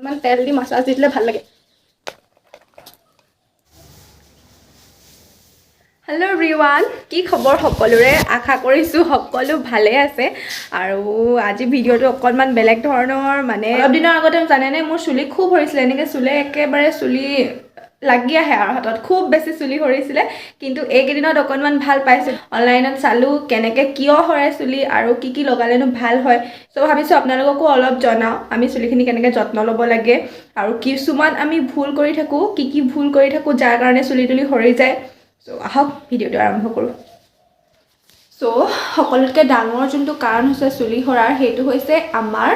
মান তেল দি মাছাজ দি দিলে ভাল লাগে হেল্ল' এভৰিৱান কি খবৰ সকলোৰে আশা কৰিছোঁ সকলো ভালে আছে আৰু আজি ভিডিঅ'টো অকণমান বেলেগ ধৰণৰ মানে অলপ দিনৰ আগতে জানেনে মোৰ চুলি খুব সৰিছিলে এনেকৈ চুলি একেবাৰে চুলি লাগি আহে আৰু হাতত খুব বেছি চুলি সৰিছিলে কিন্তু এইকেইদিনত অকণমান ভাল পাইছোঁ অনলাইনত চালোঁ কেনেকৈ কিয় সৰে চুলি আৰু কি কি লগালেনো ভাল হয় চ' ভাবিছোঁ আপোনালোককো অলপ জনাওঁ আমি চুলিখিনি কেনেকৈ যত্ন ল'ব লাগে আৰু কিছুমান আমি ভুল কৰি থাকোঁ কি ভুল কৰি থাকোঁ যাৰ কাৰণে চুলি তুলি সৰি যায় চ' আহক ভিডিঅ'টো আৰম্ভ কৰোঁ চ' সকলোতকৈ ডাঙৰ যোনটো কাৰণ হৈছে চুলি সৰাৰ সেইটো হৈছে আমাৰ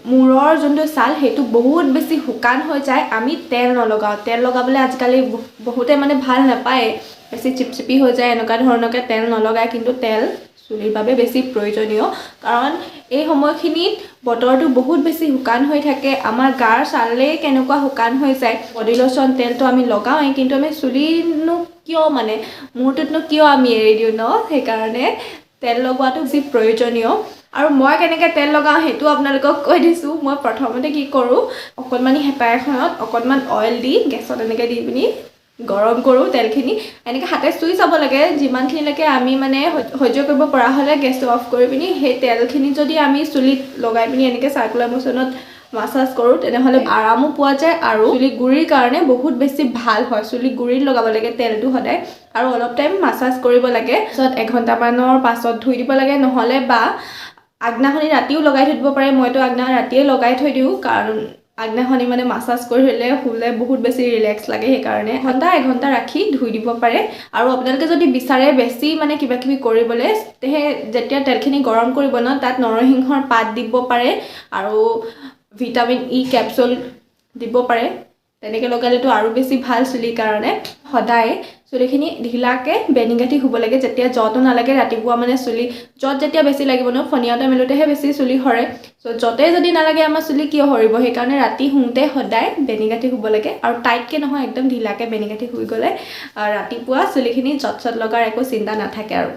মূৰৰ যোনটো ছাল সেইটো বহুত বেছি শুকান হৈ যায় আমি তেল নলগাওঁ তেল লগাবলৈ আজিকালি বহুতে মানে ভাল নাপায় বেছি চিপচিপি হৈ যায় এনেকুৱা ধৰণৰকৈ তেল নলগায় কিন্তু তেল চুলিৰ বাবে বেছি প্ৰয়োজনীয় কাৰণ এই সময়খিনিত বতৰটো বহুত বেছি শুকান হৈ থাকে আমাৰ গাৰ ছালেই কেনেকুৱা শুকান হৈ যায় বডি লোচন তেলটো আমি লগাওঁৱেই কিন্তু আমি চুলিনো কিয় মানে মূৰটোতনো কিয় আমি এৰি দিওঁ ন সেইকাৰণে তেল লগোৱাটো বেছি প্ৰয়োজনীয় আৰু মই কেনেকৈ তেল লগাওঁ সেইটো আপোনালোকক কৈ দিছোঁ মই প্ৰথমতে কি কৰোঁ অকণমানি হেতা এখনত অকণমান অইল দি গেছত এনেকৈ দি পিনি গৰম কৰোঁ তেলখিনি এনেকৈ হাতে চুই চাব লাগে যিমানখিনিলৈকে আমি মানে সহ্য কৰিব পৰা হ'লে গেছটো অফ কৰি পিনি সেই তেলখিনি যদি আমি চুলিত লগাই পিনি এনেকৈ চাৰ্কুলাৰ মোশ্যনত মাছাজ কৰোঁ তেনেহ'লে আৰামো পোৱা যায় আৰু চুলি গুৰিৰ কাৰণে বহুত বেছি ভাল হয় চুলি গুৰিত লগাব লাগে তেলটো সদায় আৰু অলপ টাইম মাছাজ কৰিব লাগে তাৰপিছত এঘণ্টামানৰ পাছত ধুই দিব লাগে নহ'লে বা আগদিনাখনি ৰাতিও লগাই থৈ দিব পাৰে মইতো আগদিনা ৰাতিয়ে লগাই থৈ দিওঁ কাৰণ আগদিনাখনি মানে মাছাজ কৰি শুলে বহুত বেছি ৰিলেক্স লাগে সেইকাৰণে এঘণ্টা ৰাখি ধুই দিব পাৰে আৰু আপোনালোকে যদি বিচাৰে বেছি মানে কিবাকিবি কৰিবলৈ সেই যেতিয়া তেলখিনি গৰম কৰিব ন তাত নৰসিংহৰ পাত দিব পাৰে আৰু ভিটামিন ই কেপচুল দিব পাৰে তেনেকৈ লগালেতো আৰু বেছি ভাল চুলিৰ কাৰণে সদায় চুলিখিনি ঢিলাকৈ বেনিগাঠি শুব লাগে যেতিয়া যতো নালাগে ৰাতিপুৱা মানে চুলি যত যেতিয়া বেছি লাগিব ন ফণিয়াওঁতে মেলোঁতেহে বেছি চুলি সৰে চ' য'তে যদি নালাগে আমাৰ চুলি কিয় সৰিব সেইকাৰণে ৰাতি শুওঁতে সদায় বেনিগাঠি শুব লাগে আৰু টাইটকৈ নহয় একদম ঢিলাকৈ বেনিগাঠি শুই গ'লে ৰাতিপুৱা চুলিখিনি যত লগাৰ একো চিন্তা নাথাকে আৰু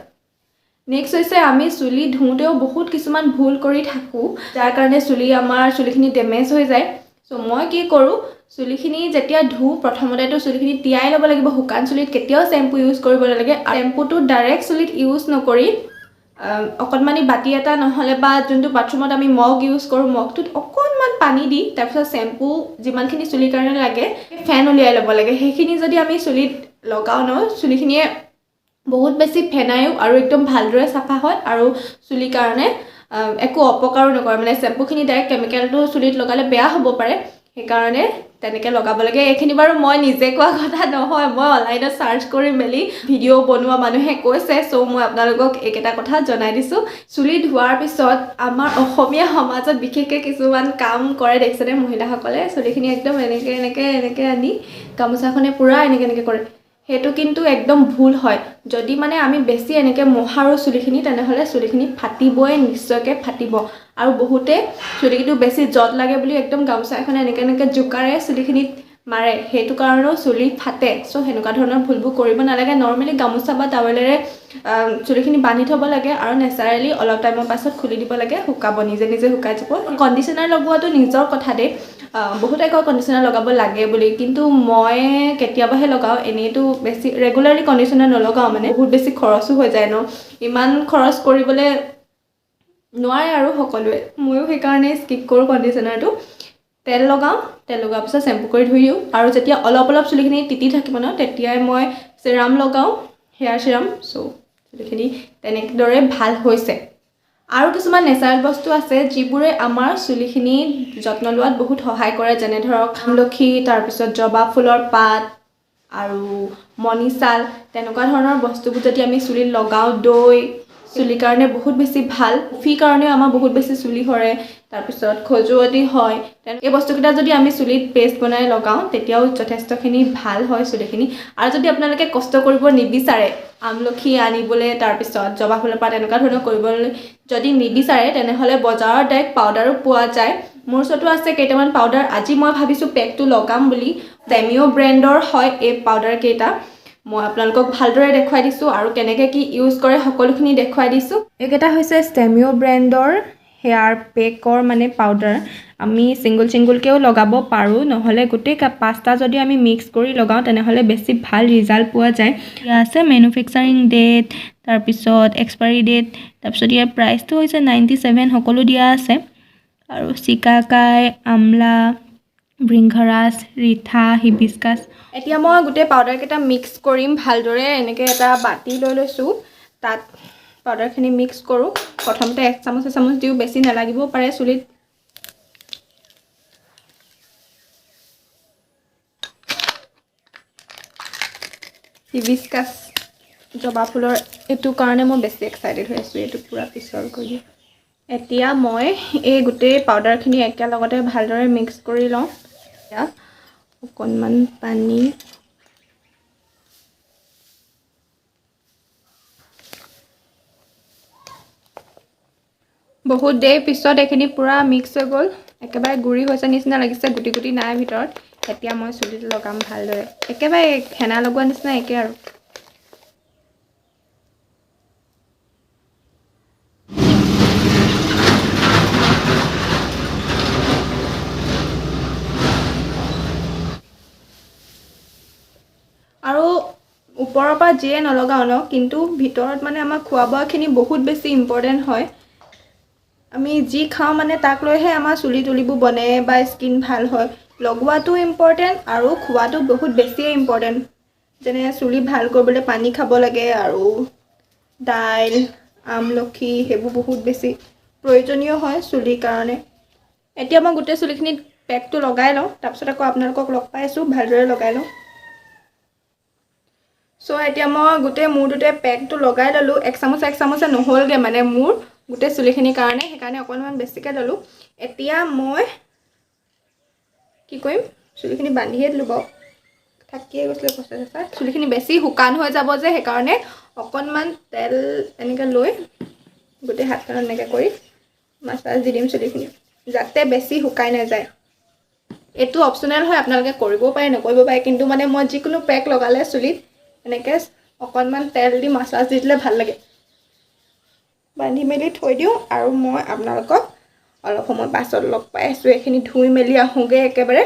নেক্সট হৈছে আমি চুলি ধুওঁতেও বহুত কিছুমান ভুল কৰি থাকোঁ যাৰ কাৰণে আমাৰ চুলিখিনি ডেমেজ হৈ যায় চ' মই কি কৰোঁ চুলিখিনি যেতিয়া ধুওঁ প্ৰথমতেতো চুলিখিনি তিয়াই ল'ব লাগিব শুকান চুলিত কেতিয়াও চেম্পু ইউজ কৰিব নালাগে চেম্পুটো ডাইৰেক্ট চুলিত ইউজ নকৰি অকণমানি বাতি এটা নহ'লে বা যোনটো বাথৰুমত আমি মগ ইউজ কৰোঁ মগটোত অকণমান পানী দি তাৰপিছত চেম্পু যিমানখিনি চুলিৰ কাৰণে লাগে ফেন উলিয়াই ল'ব লাগে সেইখিনি যদি আমি চুলিত লগাওঁ ন চুলিখিনিয়ে বহুত বেছি ফেনায়ো আৰু একদম ভালদৰে চাফা হয় আৰু চুলিৰ কাৰণে একো অপকাৰো নকৰে মানে চেম্পুখিনি ডাইৰেক্ট কেমিকেলটো চুলিত লগালে বেয়া হ'ব পাৰে সেইকাৰণে তেনেকৈ লগাব লাগে এইখিনি বাৰু মই নিজে কোৱা কথা নহয় মই অনলাইনত চাৰ্চ কৰি মেলি ভিডিঅ' বনোৱা মানুহে কৈছে চ' মই আপোনালোকক এইকেইটা কথা জনাই দিছোঁ চুলি ধোৱাৰ পিছত আমাৰ অসমীয়া সমাজত বিশেষকৈ কিছুমান কাম কৰে দেখিছেনে মহিলাসকলে চুলিখিনি একদম এনেকৈ আনি গামোচাখনে পূৰা এনেকৈ কৰে সেইটো কিন্তু একদম ভুল হয় যদি মানে আমি বেছি এনেকৈ মোহাৰো চুলিখিনি তেনেহ'লে চুলিখিনি ফাটিবই নিশ্চয়কৈ ফাটিব আৰু বহুতে চুলিটো বেছি যত লাগে বুলি একদম গামোচা এখন এনেকৈ জোকাৰে চুলিখিনিত মাৰে সেইটো কাৰণেও চুলি ফাটে চ' সেনেকুৱা ধৰণৰ ভুলবোৰ কৰিব নালাগে নৰ্মেলি গামোচা বা টাৱেলেৰে চুলিখিনি বান্ধি থ'ব লাগে আৰু নেচাৰেলি অলপ টাইমৰ পাছত খুলি দিব লাগে শুকাব নিজে শুকাই যাব কণ্ডিশ্যনাৰ লগোৱাটো নিজৰ কথা দেই বহুতে কয় কণ্ডিশ্যনাৰ লগাব লাগে বুলি কিন্তু মই কেতিয়াবাহে লগাওঁ এনেইতো বেছি ৰেগুলাৰলি কণ্ডিশ্যনাৰ নলগাওঁ মানে বহুত বেছি খৰচো হৈ যায় ন ইমান খৰচ কৰিবলৈ নোৱাৰে আৰু সকলোৱে ময়ো সেইকাৰণে স্কিপ কৰোঁ কণ্ডিশ্যনাৰটো তেল লগাওঁ তেল লগোৱাৰ পিছত চেম্পু কৰি ধুই দিওঁ আৰু যেতিয়া অলপ চুলিখিনি তিতি থাকিব ন তেতিয়াই মই চিৰাম লগাওঁ হেয়াৰ চিৰাম চ' চুলিখিনি তেনেদৰে ভাল হৈছে আৰু কিছুমান নেচাৰেল বস্তু আছে যিবোৰে আমাৰ চুলিখিনি যত্ন লোৱাত বহুত সহায় কৰে যেনে ধৰক আমলখি তাৰপিছত জবা ফুলৰ পাত আৰু মণি ছাল তেনেকুৱা ধৰণৰ বস্তুবোৰ যদি আমি চুলিত লগাওঁ দৈ চুলিৰ কাৰণে বহুত বেছি ভাল উফিৰ কাৰণেও আমাৰ বহুত বেছি চুলি সৰে তাৰপিছত খজুৱতি হয় এই বস্তুকেইটা যদি আমি চুলিত পেষ্ট বনাই লগাওঁ তেতিয়াও যথেষ্টখিনি ভাল হয় চুলিখিনি আৰু যদি আপোনালোকে কষ্ট কৰিব নিবিচাৰে আমলখি আনিবলৈ তাৰপিছত জবা ফুলৰ পাত এনেকুৱা ধৰণৰ কৰিবলৈ যদি নিবিচাৰে তেনেহ'লে বজাৰত ডাইৰেক্ট পাউডাৰো পোৱা যায় মোৰ ওচৰতো আছে কেইটামান পাউডাৰ আজি মই ভাবিছোঁ পেকটো লগাম বুলি ষ্টেমিঅ' ব্ৰেণ্ডৰ হয় এই পাউডাৰ কেইটা মই আপোনালোকক ভালদৰে দেখুৱাই দিছোঁ আৰু কেনেকৈ কি ইউজ কৰে সকলোখিনি দেখুৱাই দিছোঁ এইকেইটা হৈছে ষ্টেমিঅ' ব্ৰেণ্ডৰ হেয়াৰ পেকৰ মানে পাউডাৰ আমি চিংগুলকৈও লগাব পাৰোঁ নহ'লে গোটেই পাঁচটা যদি আমি মিক্স কৰি লগাওঁ তেনেহ'লে বেছি ভাল ৰিজাল্ট পোৱা যায় ইয়াৰ আছে মেনুফেকচাৰিং ডেট তাৰপিছত এক্সপাইৰী ডেট তাৰপিছত ইয়াৰ প্ৰাইচটো হৈছে 97 সকলো দিয়া আছে আৰু চিকাকাই আমলা ভৃংঘৰাজ ৰিঠা হিবিস্কাছ এতিয়া মই গোটেই পাউডাৰকেইটা মিক্স কৰিম ভালদৰে এনেকৈ এটা বাতি লৈ লৈছোঁ তাত পাউডাৰখিনি মিক্স কৰোঁ প্ৰথমতে 1 চামুচ দিওঁ বেছি নালাগিবও পাৰে চুলিত হিবিস্কাছ জবা ফুলৰ এইটো কাৰণে মই বেছি এক্সাইটেড হৈ আছোঁ এইটো পুৰা পিছল কৰি এতিয়া মই এই গোটেই পাউডাৰখিনি একেলগতে ভালদৰে মিক্স কৰি লওঁ এতিয়া অকণমান পানী বহুত দেৰি পিছত এইখিনি পুৰা মিক্স হৈ গ'ল একেবাৰে গুড়ি হৈছে নিচিনা লাগিছে গুটি গুটি নাই ভিতৰত এতিয়া মই চুলিত লগাম ভালদৰে একেবাৰে হেনা লগোৱা নিচিনা একে আৰু আৰু ওপৰৰ পৰা যিয়ে নলগাওঁ ন কিন্তু ভিতৰত মানে আমাৰ খোৱা বোৱাখিনি বহুত বেছি ইম্পৰ্টেণ্ট হয় আমি যি খাওঁ মানে তাক লৈহে আমাৰ চুলি তুলিবোৰ বনে বা স্কিন ভাল হয় লগোৱাটো ইম্পৰ্টেণ্ট আৰু খোৱাটো বহুত বেছিয়ে ইম্পৰ্টেণ্ট যেনে চুলি ভাল কৰিবলৈ পানী খাব লাগে আৰু দাইল আমলখি সেইবোৰ বহুত বেছি প্ৰয়োজনীয় হয় চুলিৰ কাৰণে এতিয়া মই গোটেই চুলিখিনিত পেকটো লগাই লওঁ তাৰপিছত আকৌ আপোনালোকক লগ পাই আছোঁ ভালদৰে লগাই লওঁ সো এতিয়া মই গোটেই মূৰটোতে পেকটো লগাই ল'লোঁ 1 চামুচে নহ'লগৈ মানে মোৰ গোটেই চুলিখিনিৰ কাৰণে সেইকাৰণে অকণমান বেছিকৈ ল'লোঁ এতিয়া মই কি কৰিম চুলিখিনি বান্ধিয়ে দিলোঁ বাৰু থাকিয়ে গৈছিলে পইচা চুলিখিনি বেছি শুকান হৈ যাব যে সেইকাৰণে অকণমান তেল এনেকৈ লৈ গোটেই হাতখনত এনেকৈ কৰি মাছাজ দি দিম চুলিখিনি যাতে বেছি শুকাই নাযায় এইটো অপচনেল হয় আপোনালোকে কৰিবও পাৰে নকৰিব পাৰে কিন্তু মানে মই যিকোনো পেক লগালে চুলিত এনেকৈ অকণমান তেল দি মাছাজ দি দিলে ভাল লাগে বান্ধি মেলি থৈ দিওঁ আৰু মই আপোনালোকক অলপ সময় পাছত লগ পাই আছোঁ এইখিনি ধুই মেলি আহোঁগৈ একেবাৰে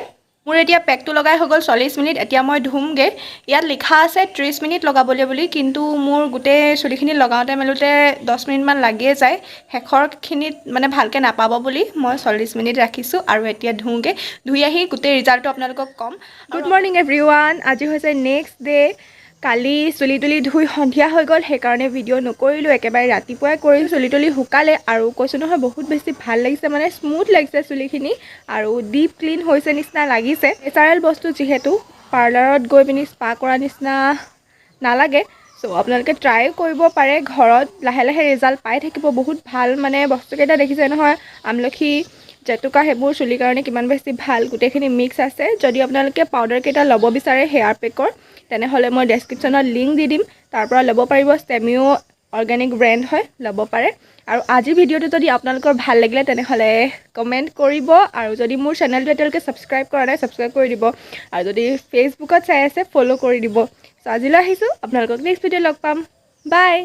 মোৰ এতিয়া পেকটো লগাই হৈ গ'ল 40 মিনিট এতিয়া মই ধুমগৈ ইয়াত লিখা আছে 30 মিনিট লগাবলৈ বুলি কিন্তু মোৰ গোটেই চুলিখিনি লগাওঁতে মেলোতে 10 মিনিটমান লাগিয়ে যায় শেষৰখিনিত মানে ভালকৈ নাপাব বুলি মই 40 মিনিট ৰাখিছোঁ আৰু এতিয়া ধুওঁগৈ ধুই আহি গোটেই ৰিজাল্টটো আপোনালোকক ক'ম গুড মৰ্ণিং এভৰিৱান আজি হৈছে নেক্সট ডে কালি চুলি তুলি ধুই সন্ধিয়া হৈ গ'ল সেইকাৰণে ভিডিঅ' নকৰিলোঁ একেবাৰে ৰাতিপুৱাই কৰিলোঁ চুলি তুলি শুকালে আৰু কৈছোঁ নহয় বহুত বেছি ভাল লাগিছে মানে স্মুথ লাগিছে চুলিখিনি আৰু ডিপ ক্লিন হৈছে নিচিনা লাগিছে নেচাৰেল বস্তু যিহেতু পাৰ্লাৰত গৈ পিনি স্পা কৰা নিচিনা নালাগে সো আপোনালোকে ট্ৰাই কৰিব পাৰে ঘৰত লাহে লাহে ৰিজাল্ট পাই থাকিব বহুত ভাল মানে বস্তুকেইটা দেখিছে নহয় আমলখি জেতুকা সেইবোৰ চুলিৰ কাৰণে কিমান বেছি ভাল গোটেইখিনি মিক্স আছে যদি আপোনালোকে পাউডাৰকেইটা ল'ব বিচাৰে হেয়াৰ পেকৰ তেনেহ'লে মই ডেছক্ৰিপশ্যনত লিংক দি দিম তাৰ পৰা ল'ব পাৰিব ষ্টেমিঅ' অৰ্গেনিক ব্ৰেণ্ড হয় ল'ব পাৰে আৰু আজিৰ ভিডিঅ'টো যদি আপোনালোকৰ ভাল লাগিলে তেনেহ'লে কমেণ্ট কৰিব আৰু যদি মোৰ চেনেলটো এতিয়ালৈকে ছাবস্ক্ৰাইব কৰা নাই ছাবস্ক্ৰাইব কৰি দিব আৰু যদি ফেচবুকত চাই আছে ফ'ল' কৰি দিব চ' আজিলৈ আহিছোঁ আপোনালোকক নেক্সট ভিডিঅ' লগ পাম বাই